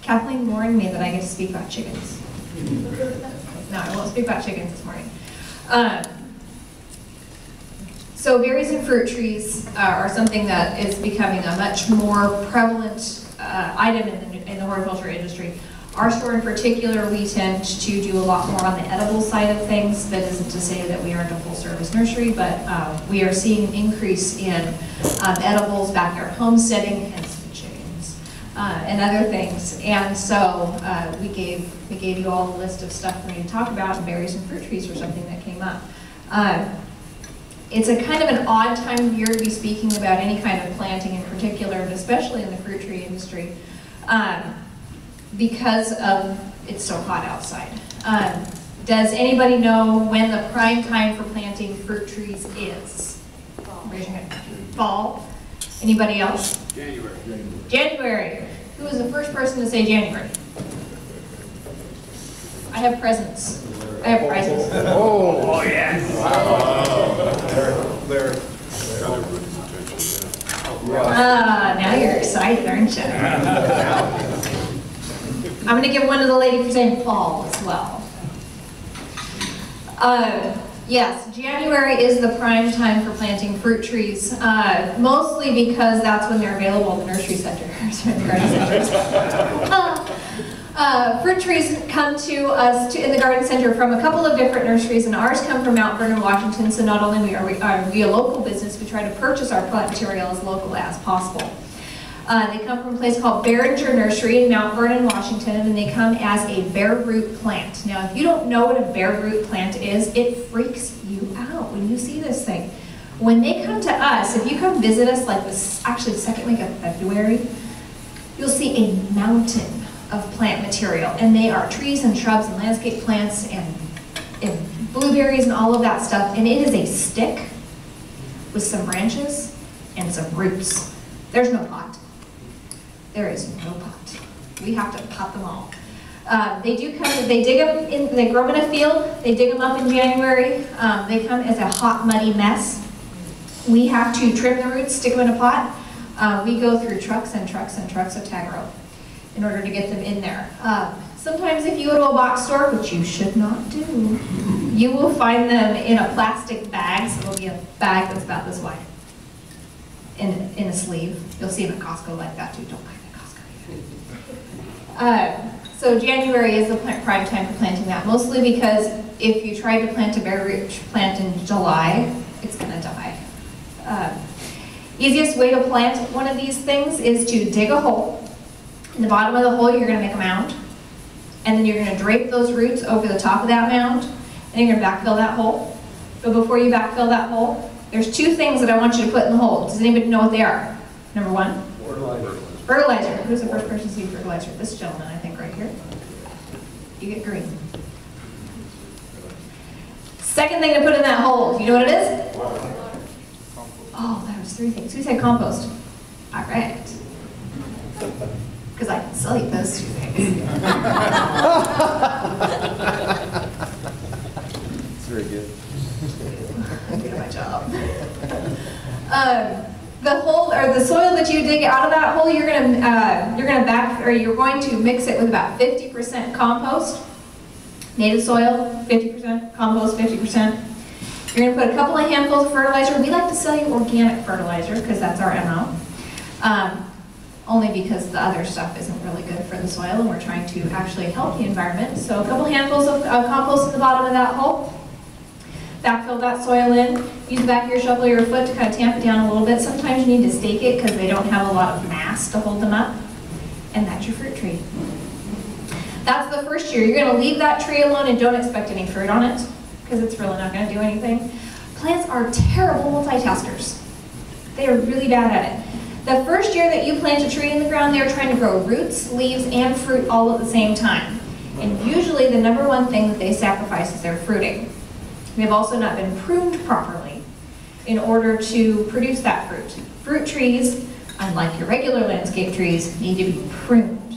Kathleen warned me that I get to speak about chickens. No, I won't speak about chickens this morning. So berries and fruit trees are something that is becoming a much more prevalent item in the horticulture industry. Our store in particular, we tend to do a lot more on the edible side of things. That isn't to say that we aren't a full-service nursery, but we are seeing an increase in edibles, backyard homesteading, hence the chickens, and other things. And so we gave you all a list of stuff for me to talk about, and berries and fruit trees were something that came up. It's a kind of an odd time of year to be speaking about any kind of planting in particular, but especially in the fruit tree industry, because it's so hot outside. Does anybody know when the prime time for planting fruit trees is? Raise your hand. Fall. Anybody else? January. January. Who was the first person to say January? I have presents. I have prizes. Oh yes. Now you're excited, aren't you? I'm going to give one to the lady for saying fall as well. Yes, January is the prime time for planting fruit trees, mostly because that's when they're available in the nursery center. Fruit trees come to us in the garden center from a couple of different nurseries, and ours come from Mount Vernon, Washington, so not only are we a local business, we try to purchase our plant material as local as possible. They come from a place called Behringer Nursery in Mount Vernon, Washington, and they come as a bare root plant. Now, if you don't know what a bare root plant is, it freaks you out when you see this thing. When they come to us, if you come visit us like this, actually the second week of February, you'll see a mountain of plant material, and they are trees and shrubs and landscape plants and blueberries and all of that stuff, and it is a stick with some branches and some roots. There's no pot. There is no pot. We have to pot them all. They do come, they dig them in, they grow them in a field, they dig them up in January. They come as a hot, muddy mess. We have to trim the roots, stick them in a pot. We go through trucks and trucks and trucks of tag rope in order to get them in there. Sometimes if you go to a box store, which you should not do, you will find them in a plastic bag. So it'll be a bag that's about this wide in a sleeve. You'll see them at Costco like that too. Don't buy them at Costco. So January is the prime time for planting that, mostly because if you try to plant a bare root plant in July, it's gonna die. Easiest way to plant one of these things is to dig a hole. In the bottom of the hole, you're going to make a mound, and then you're going to drape those roots over the top of that mound, and you're going to backfill that hole. But before you backfill that hole, there's two things that I want you to put in the hole. Does anybody know what they are? Number one? Fertilizer. Fertilizer. Who's the first person to see fertilizer? This gentleman, I think, right here. You get green. Second thing to put in that hole, do you know what it is? Oh, that was three things. Who said compost? All right. Because I can sell you those two things. It's very good. I'm good at my job. The hole or the soil that you dig out of that hole, you're going to mix it with about 50% compost, native soil, 50% compost, 50%. You're going to put a couple of handfuls of fertilizer. We like to sell you organic fertilizer because that's our MO. Only because the other stuff isn't really good for the soil, and we're trying to actually help the environment. So a couple handfuls of compost at the bottom of that hole. Backfill that soil in. Use the back of your shovel or your foot to kind of tamp it down a little bit. Sometimes you need to stake it because they don't have a lot of mass to hold them up. And that's your fruit tree. That's the first year. You're going to leave that tree alone and don't expect any fruit on it because it's really not going to do anything. Plants are terrible multitaskers. They are really bad at it. The first year that you plant a tree in the ground, they're trying to grow roots, leaves, and fruit all at the same time. And usually the number one thing that they sacrifice is their fruiting. They've also not been pruned properly in order to produce that fruit. Fruit trees, unlike your regular landscape trees, need to be pruned,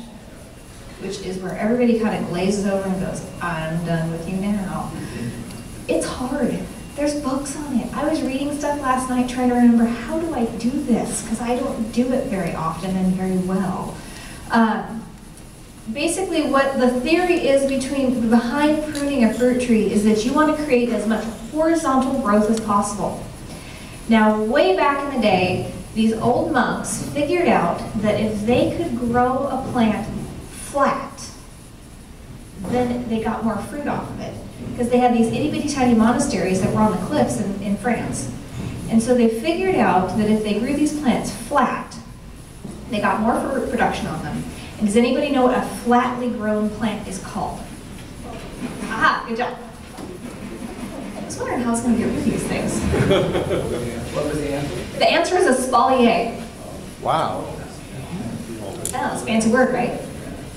which is where everybody kind of glazes over and goes, I'm done with you now. It's hard. There's books on it. I was reading stuff last night trying to remember, how do I do this? Because I don't do it very often and very well. basically what the theory is behind pruning a fruit tree is that you want to create as much horizontal growth as possible. Now, way back in the day, these old monks figured out that if they could grow a plant flat, then they got more fruit off of it. Because they had these itty-bitty tiny monasteries that were on the cliffs in France. And so they figured out that if they grew these plants flat, they got more fruit production on them. And does anybody know what a flatly grown plant is called? Aha, good job. I was wondering how I was going to get rid of these things. What was the answer? The answer is a espalier. Wow. Oh, that's a fancy word, right?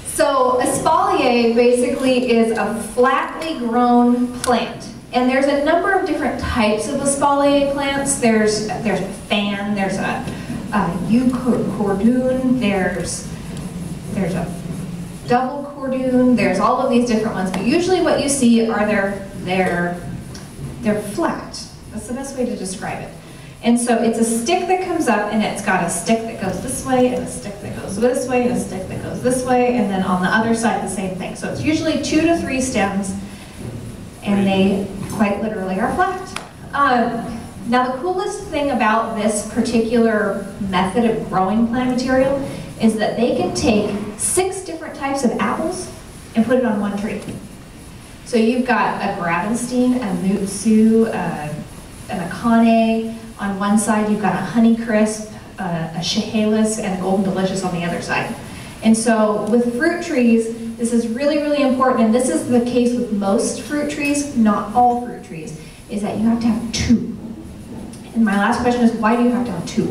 So espalier basically is a flatly grown plant. And there's a number of different types of espalier plants. There's a fan, there's a eucordoon, there's a double cordoon, there's all of these different ones. But usually what you see are they're flat. That's the best way to describe it. And so it's a stick that comes up, and it's got a stick that goes this way, and a stick that goes this way, and a stick that goes this way, and then on the other side the same thing. So it's usually 2 to 3 stems, and they quite literally are flat. Now the coolest thing about this particular method of growing plant material is that they can take 6 different types of apples and put it on one tree. So you've got a Gravenstein, a Mutsu, an Akane. On one side, you've got a Honeycrisp, a Chehalis, and a Golden Delicious on the other side. And so with fruit trees, this is really, really important, and this is the case with most fruit trees, not all fruit trees, is that you have to have 2. And my last question is, why do you have to have 2?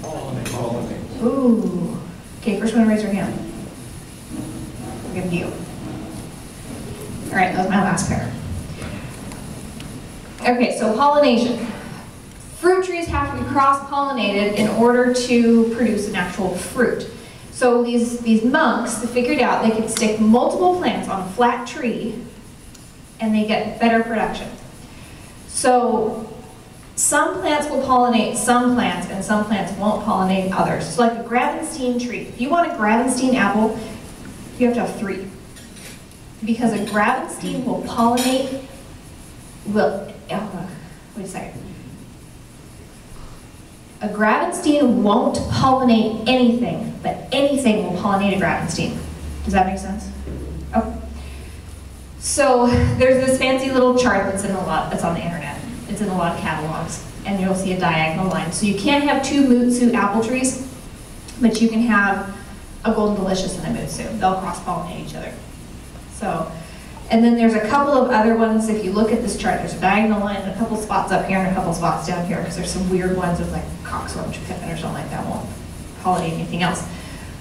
Pollinate. Ooh. Okay, first one to raise your hand. I'll give it to you. All right, that was my last pair. Okay, so pollination. Fruit trees have to be cross-pollinated in order to produce an actual fruit. So these monks figured out they could stick multiple plants on a flat tree and they get better production. So some plants will pollinate some plants and some plants won't pollinate others. So like a Gravenstein tree. If you want a Gravenstein apple, you have to have 3. Because a Gravenstein will pollinate, wait a second. A Gravenstein won't pollinate anything, but anything will pollinate a Gravenstein. Does that make sense? Okay. So there's this fancy little chart that's on the internet. It's in a lot of catalogs, and you'll see a diagonal line. So you can't have 2 Mutsu apple trees, but you can have a Golden Delicious and a Mutsu. They'll cross-pollinate each other. So, and then there's a couple of other ones. If you look at this chart, there's a diagonal line and a couple spots up here and a couple spots down here, because there's some weird ones with like coxswain pippin or something like that won't pollinate anything else.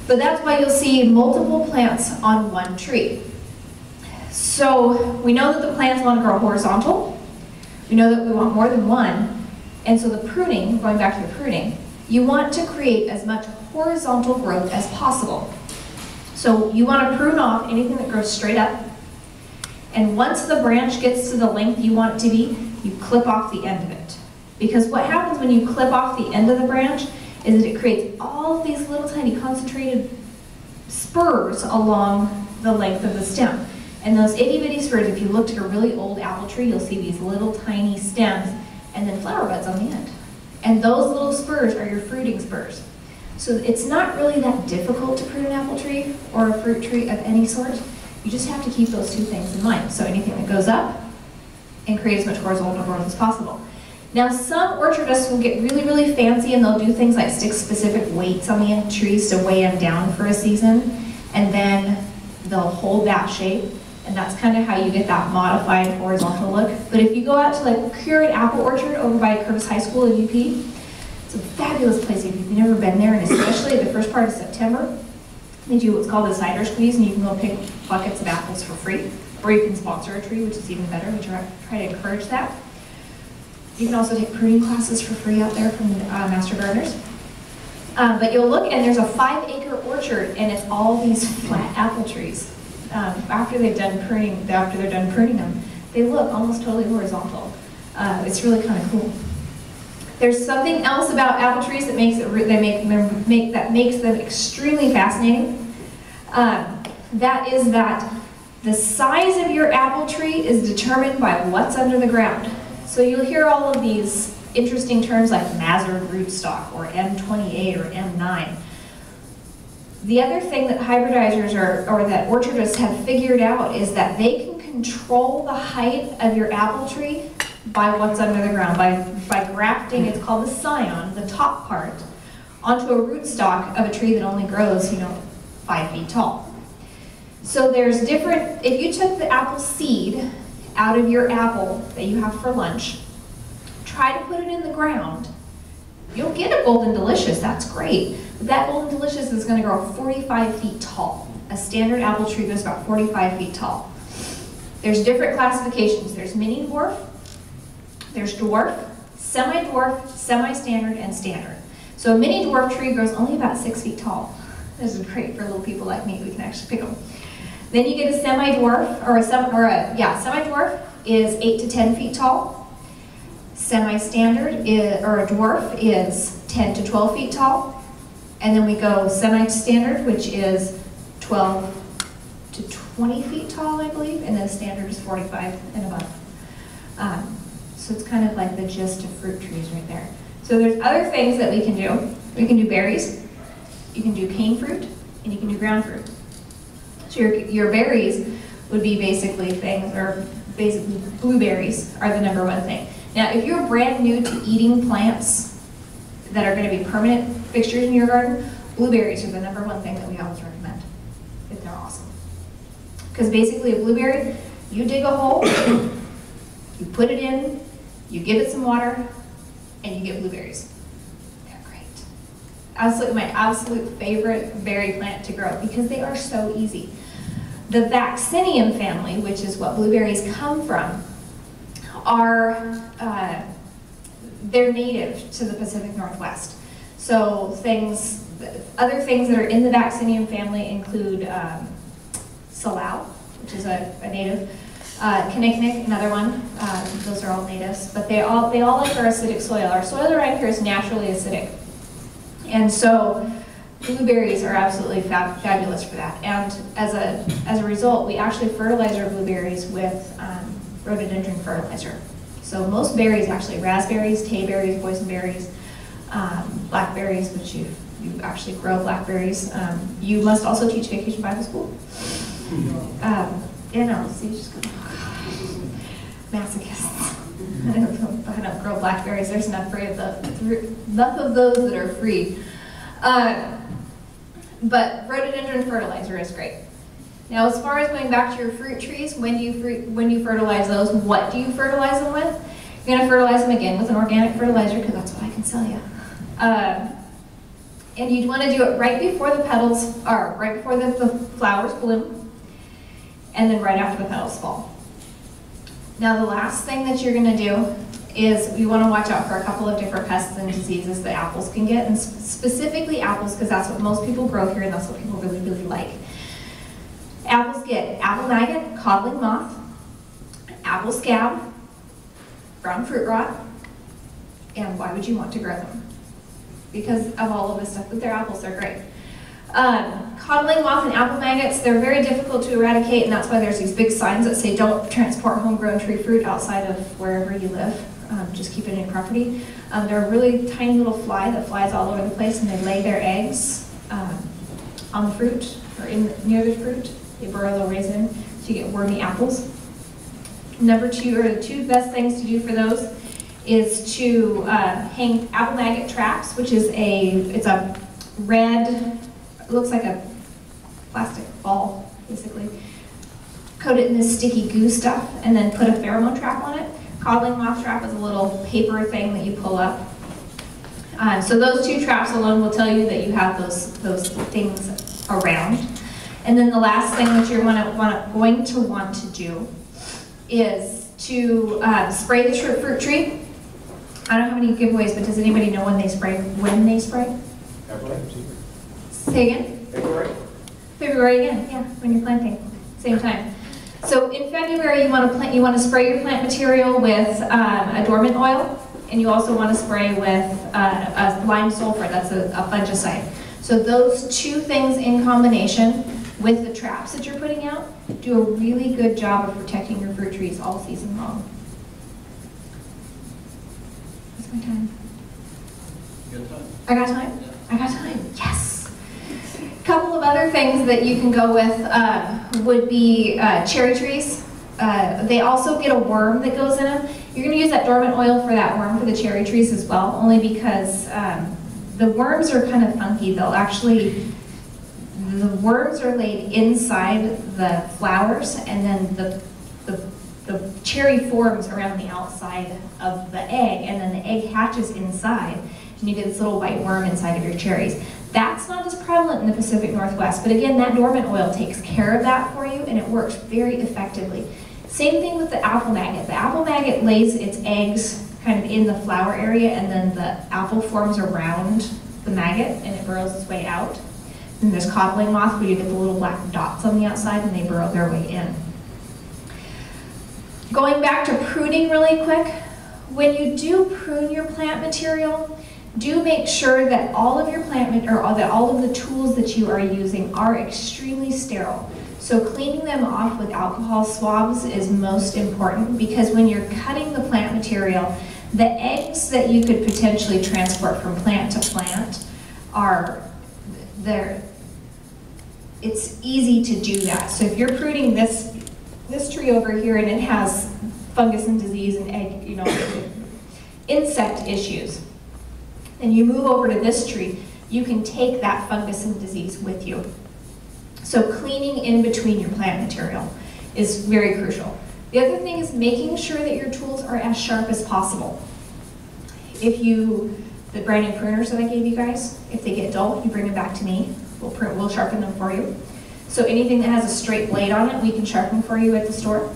But that's why you'll see multiple plants on one tree. So we know that the plants want to grow horizontal. We know that we want more than one. And so the pruning, going back to the pruning, you want to create as much horizontal growth as possible. So you want to prune off anything that grows straight up. And once the branch gets to the length you want it to be, you clip off the end of it. Because what happens when you clip off the end of the branch is that it creates all these little tiny concentrated spurs along the length of the stem. And those itty-bitty spurs, if you looked at a really old apple tree, you'll see these little tiny stems and then flower buds on the end. And those little spurs are your fruiting spurs. So it's not really that difficult to prune an apple tree or a fruit tree of any sort. You just have to keep those 2 things in mind. So anything that goes up and create as much horizontal growth as possible. Now some orchardists will get really, really fancy and they'll do things like stick specific weights on the end of trees to weigh them down for a season, and then they'll hold that shape, and that's kind of how you get that modified horizontal look. But if you go out to like Curate Apple Orchard over by Curtis High School in UP, it's a fabulous place if you've never been there, and especially at the first part of September. They do what's called a cider squeeze, and you can go pick buckets of apples for free, or you can sponsor a tree, which is even better. We try to encourage that. You can also take pruning classes for free out there from Master Gardeners. But you'll look, and there's a 5-acre orchard, and it's all these flat apple trees. After they're done pruning them, they look almost totally horizontal. It's really kind of cool. There's something else about apple trees that makes them extremely fascinating. That is that the size of your apple tree is determined by what's under the ground. So you'll hear all of these interesting terms like mazzard rootstock or M28 or M9. The other thing that hybridizers or that orchardists have figured out is that they can control the height of your apple tree by what's under the ground, by grafting, it's called the scion, the top part, onto a rootstock of a tree that only grows, 5 feet tall. So there's different, if you took the apple seed out of your apple that you have for lunch, try to put it in the ground, you'll get a Golden Delicious, that's great. But that Golden Delicious is going to grow 45 feet tall. A standard apple tree goes about 45 feet tall. There's different classifications. There's mini dwarf, there's dwarf, semi-dwarf, semi-standard, and standard. So a mini dwarf tree grows only about 6 feet tall. This is great for little people like me, we can actually pick them. Then you get a semi-dwarf, semi-dwarf is 8 to 10 feet tall. Semi-standard or a dwarf is 10 to 12 feet tall. And then we go semi-standard, which is 12 to 20 feet tall, I believe, and then standard is 45 and above. So it's kind of like the gist of fruit trees right there. So there's other things that we can do. We can do berries, you can do cane fruit, and you can do ground fruit. So your berries would be basically things, or basically blueberries are the #1 thing. Now, if you're brand new to eating plants that are going to be permanent fixtures in your garden, blueberries are the #1 thing that we always recommend. They're awesome. Because basically a blueberry, you dig a hole, you put it in, you give it some water, and you get blueberries. They're great. My absolute favorite berry plant to grow because they are so easy. The vaccinium family, which is what blueberries come from, they're native to the Pacific Northwest. So other things that are in the vaccinium family include salal, which is a native, kinnikinnick, another one. Those are all natives, but they all like our acidic soil. Our soil around here is naturally acidic, and so blueberries are absolutely fabulous for that. And as a result, we actually fertilize our blueberries with rhododendron fertilizer. So most berries, actually, raspberries, tayberries, boysenberries, blackberries, which you actually grow blackberries. You must also teach Vacation Bible School. So you just go, masochists. I don't grow blackberries. There's enough of those that are free. But rhododendron fertilizer is great. Now, as far as going back to your fruit trees, when you fertilize those, what do you fertilize them with? You're going to fertilize them again with an organic fertilizer because that's what I can sell you. And you'd want to do it right before the petals, or right before the flowers bloom, and then right after the petals fall. Now, the last thing that you're going to do is you want to watch out for a couple of different pests and diseases that apples can get, and specifically apples, because that's what most people grow here and that's what people really, really like. Apples get apple maggot, codling moth, apple scab, brown fruit rot, and why would you want to grow them? Because of all of the stuff with their apples, they're great. Codling moth and apple maggots, they're very difficult to eradicate, and that's why there's these big signs that say don't transport homegrown tree fruit outside of wherever you live. Just keep it in your property. They're a really tiny little fly that flies all over the place, and they lay their eggs on the fruit or near the fruit. They burrow their ways in, so you get wormy apples. #2, or the 2 best things to do for those, is to hang apple maggot traps, which is it's a red, it looks like a plastic ball, basically. Coat it in this sticky goo stuff, and then put a pheromone trap on it. Codling moth trap is a little paper thing that you pull up. So those 2 traps alone will tell you that you have those things around. And then the last thing that you're going to want to do is to spray the fruit tree. I don't have any giveaways, but does anybody know when they spray? Say again? February again, yeah, when you're planting, same time. So in February, you want to spray your plant material with a dormant oil, and you also want to spray with a lime sulfur, that's a fungicide. So those 2 things in combination with the traps that you're putting out, do a really good job of protecting your fruit trees all season long. What's my time? You got time? I got time? Yeah. I got time, yes. A couple of other things that you can go with would be cherry trees. They also get a worm that goes in them. You're going to use that dormant oil for that worm for the cherry trees as well, only because the worms are kind of funky. They'll actually, the worms are laid inside the flowers, and then the cherry forms around the outside of the egg, and then the egg hatches inside, and you get this little white worm inside of your cherries. That's not as prevalent in the Pacific Northwest, but again, that dormant oil takes care of that for you, and it works very effectively. Same thing with the apple maggot. The apple maggot lays its eggs kind of in the flower area, and then the apple forms around the maggot, and it burrows its way out. And there's codling moth, where you get the little black dots on the outside, and they burrow their way in. Going back to pruning really quick, when you do prune your plant material, do make sure that all of your that all of the tools that you are using are extremely sterile. So cleaning them off with alcohol swabs is most important, because when you're cutting the plant material, the eggs that you could potentially transport from plant to plant are there. It's easy to do that. So if you're pruning this tree over here and it has fungus and disease and egg, insect issues, and you move over to this tree, you can take that fungus and disease with you. So cleaning in between your plant material is very crucial. The other thing is making sure that your tools are as sharp as possible. The brand new pruners that I gave you guys, if they get dull, you bring them back to me. We'll sharpen them for you. So anything that has a straight blade on it, we can sharpen for you at the store.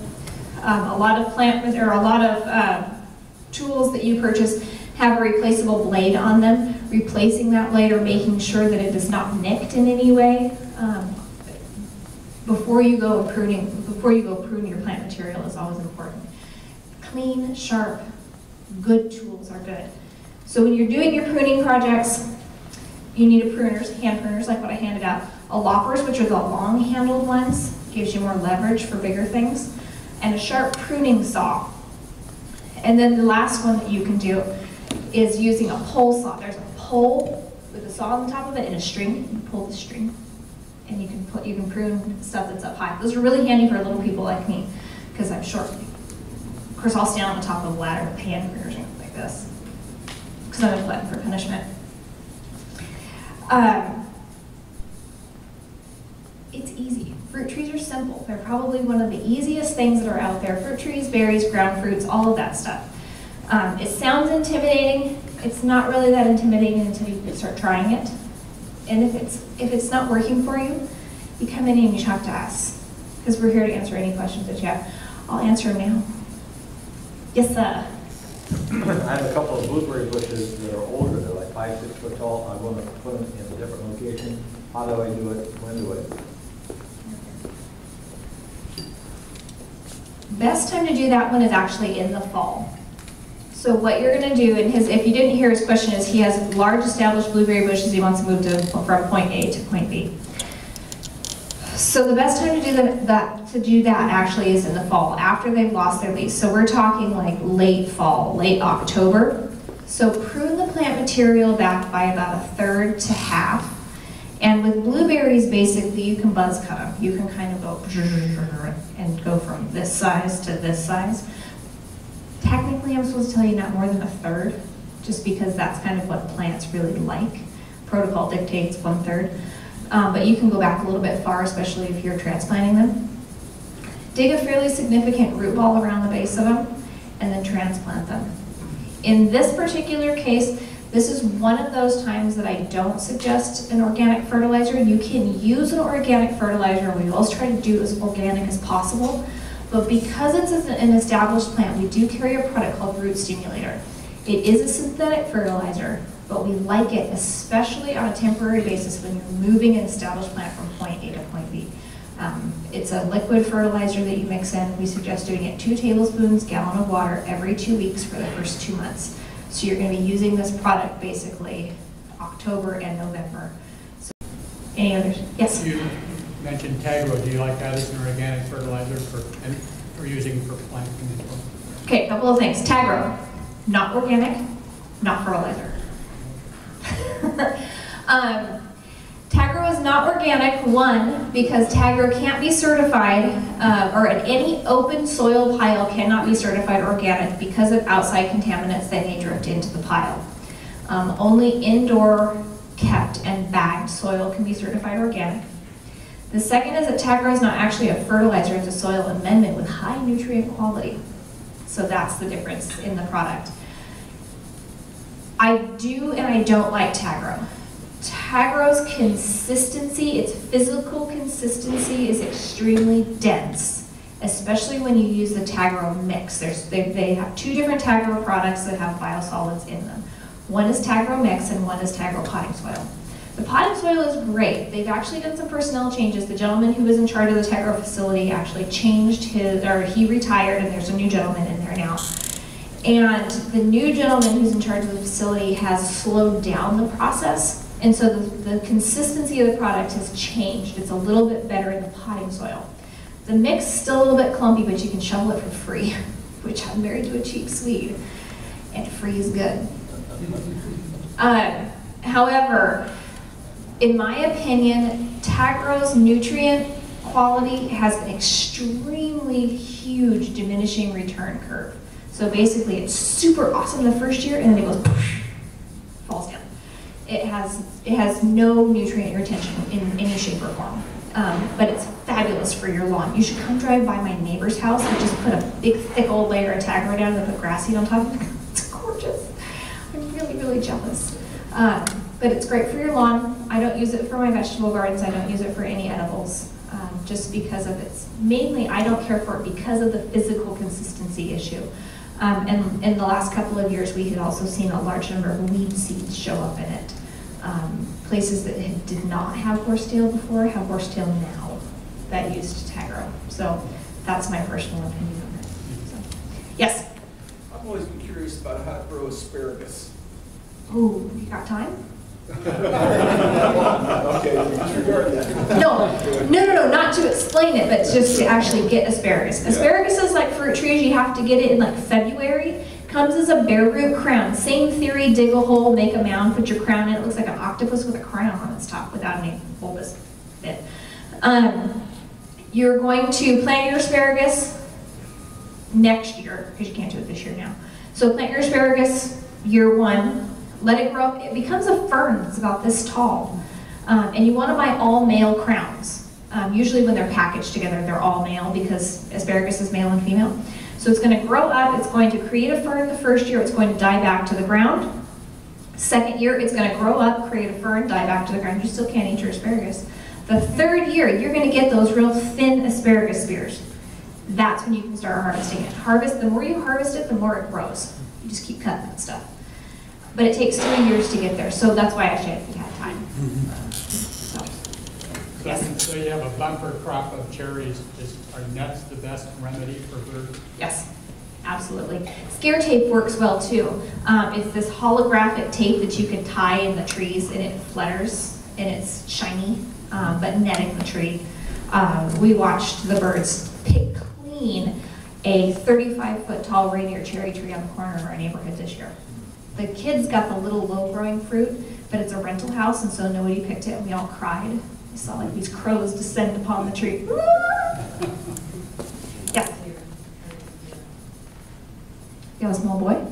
A lot of tools that you purchase have a replaceable blade on them. Replacing that blade or making sure that it is not nicked in any way before you go prune your plant material is always important. Clean, sharp, good tools are good. So when you're doing your pruning projects, you need hand pruners like what I handed out. A loppers, which are the long-handled ones, gives you more leverage for bigger things, and a sharp pruning saw. And then the last one that you can do is using a pole saw. There's a pole with a saw on the top of it and a string. You pull the string, and you can prune stuff that's up high. Those are really handy for little people like me, because I'm short. Of course, I'll stand on the top of a ladder with hand pruners like this, because I'm a glutton for punishment. It's easy. Fruit trees are simple. They're probably one of the easiest things that are out there. Fruit trees, berries, ground fruits, all of that stuff. It sounds intimidating. It's not really that intimidating until you start trying it. And if it's not working for you, you come in and you talk to us, because we're here to answer any questions that you have. I'll answer them now. Yes, sir. I have a couple of blueberry bushes that are older. They're like 5, 6 foot tall. I want to put them in a different location. How do I do it? When do I? Best time to do that one is actually in the fall. So what you're going to do, if you didn't hear his question, is he has large established blueberry bushes he wants to move from point A to point B. So the best time to do that actually is in the fall, after they've lost their leaves. So we're talking like late fall, late October. So prune the plant material back by about 1/3 to half. And with blueberries, basically, you can buzz cut them. You can kind of go and go from this size to this size. Technically, I'm supposed to tell you not more than 1/3, just because that's kind of what plants really like. Protocol dictates 1/3. But you can go back a little bit far, especially if you're transplanting them. Dig a fairly significant root ball around the base of them, and then transplant them. In this particular case, this is one of those times that I don't suggest an organic fertilizer. You can use an organic fertilizer. We always try to do as organic as possible. But because it's an established plant, we do carry a product called root stimulator. It is a synthetic fertilizer, but we like it, especially on a temporary basis when you're moving an established plant from point A to point B. It's a liquid fertilizer that you mix in. We suggest doing it 2 tablespoons, gallon of water every 2 weeks for the first 2 months. So you're going to be using this product basically October and November. So, any others? Yes? mentioned Tagro. Do you like that as an organic fertilizer for using for plant control? Okay, a couple of things. Tagro, not organic, not fertilizer. Tagro is not organic, one, because Tagro can't be certified, or any open soil pile cannot be certified organic because of outside contaminants that may drift into the pile. Only indoor kept and bagged soil can be certified organic. The second is that Tagro is not actually a fertilizer, it's a soil amendment with high nutrient quality. So that's the difference in the product. I do and I don't like Tagro. Tagro's consistency, its physical consistency, is extremely dense, especially when you use the Tagro mix. They have two different Tagro products that have biosolids in them. One is Tagro mix and one is Tagro potting soil. The potting soil is great. They've actually done some personnel changes. The gentleman who was in charge of the Tagro facility actually changed he retired, and there's a new gentleman in there now. And the new gentleman who's in charge of the facility has slowed down the process. And so the consistency of the product has changed. It's a little bit better in the potting soil. The mix is still a little bit clumpy, but you can shovel it for free, which I'm married to a cheap Swede, and free is good. However, in my opinion, Tagro's nutrient quality has an extremely huge diminishing return curve. So basically, it's super awesome the first year, and then it goes, falls down. It has no nutrient retention in any shape or form, but it's fabulous for your lawn. You should come drive by my neighbor's house and just put a big, thick old layer of Tagro down and put grass seed on top of it. It's gorgeous. I'm really, really jealous. But it's great for your lawn. I don't use it for my vegetable gardens. I don't use it for any edibles, just because of its, mainly I don't care for it because of the physical consistency issue. And in the last couple of years, we had also seen a large number of weed seeds show up in it. Places that did not have horsetail before have horsetail now that used Tagro. So that's my personal opinion on it. So, yes? I've always been curious about how to grow asparagus. Ooh, you got time? Okay, disregard that. No, not to explain it, but just to actually get asparagus. Yeah. Asparagus is like fruit trees, you have to get it in like February. Comes as a bare root crown. Same theory, dig a hole, make a mound, put your crown in. It looks like an octopus with a crown on its top without any bulbous bit. You're going to plant your asparagus next year, because you can't do it this year now. So plant your asparagus year one. Let it grow up. It becomes a fern that's about this tall. And you want to buy all male crowns. Usually when they're packaged together, they're all male because asparagus is male and female. So it's going to grow up. It's going to create a fern the first year. It's going to die back to the ground. Second year, it's going to grow up, create a fern, die back to the ground. You still can't eat your asparagus. The third year, you're going to get those real thin asparagus spears. That's when you can start harvesting it. The more you harvest it, the more it grows. You just keep cutting that stuff. But it takes 3 years to get there, so that's why I said we had time. Yes? So you have a bumper crop of cherries. Are nuts the best remedy for birds? Yes, absolutely. Scare tape works well too. It's this holographic tape that you can tie in the trees, and it flutters and it's shiny, but netting the tree. We watched the birds pick clean a 35-foot tall reindeer cherry tree on the corner of our neighborhood this year. The kids got the little low-growing fruit, but it's a rental house, and so nobody picked it, and we all cried. We saw like these crows descend upon the tree. Yeah. You have a small boy?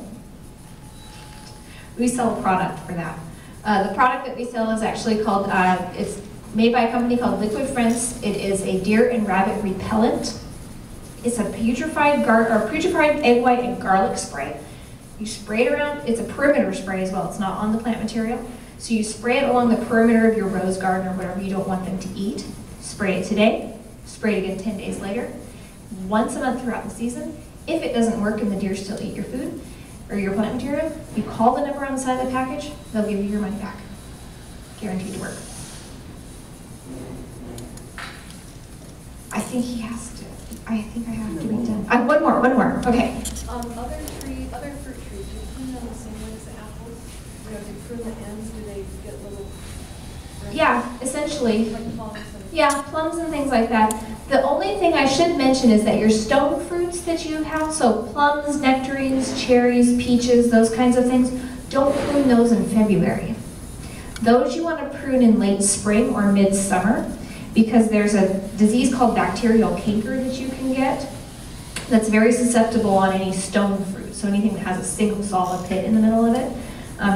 We sell a product for that. The product that we sell is actually called, it's made by a company called Liquid Friends. It is a deer and rabbit repellent. It's a putrefied egg white and garlic spray. You spray it around, it's a perimeter spray as well, it's not on the plant material. So you spray it along the perimeter of your rose garden or whatever you don't want them to eat. Spray it today, spray it again 10 days later, once a month throughout the season. If it doesn't work and the deer still eat your food or your plant material, you call the number on the side of the package, they'll give you your money back. Guaranteed to work. I think he has to. I think I have to be done. One more, okay. Other fruit trees, do you prune them the same way as the apples? You know, if you prune the ends, do they get little... Yeah, essentially. Like palms and... Yeah, plums and things like that. The only thing I should mention is that your stone fruits that you have, so plums, nectarines, cherries, peaches, those kinds of things, don't prune those in February. Those you want to prune in late spring or midsummer, because there's a disease called bacterial canker that you can get that's very susceptible on any stone fruit, so anything that has a single solid pit in the middle of it.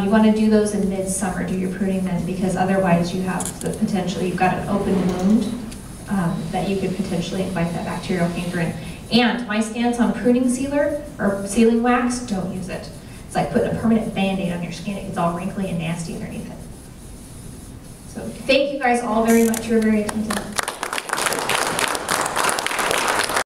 You want to do those in midsummer, do your pruning then, because otherwise you have the potential, you've got an open wound that you could potentially invite that bacterial canker in. And my stance on pruning sealer or sealing wax, don't use it. It's like putting a permanent Band-Aid on your skin. It gets all wrinkly and nasty underneath it. So thank you guys all very much. You're very attentive.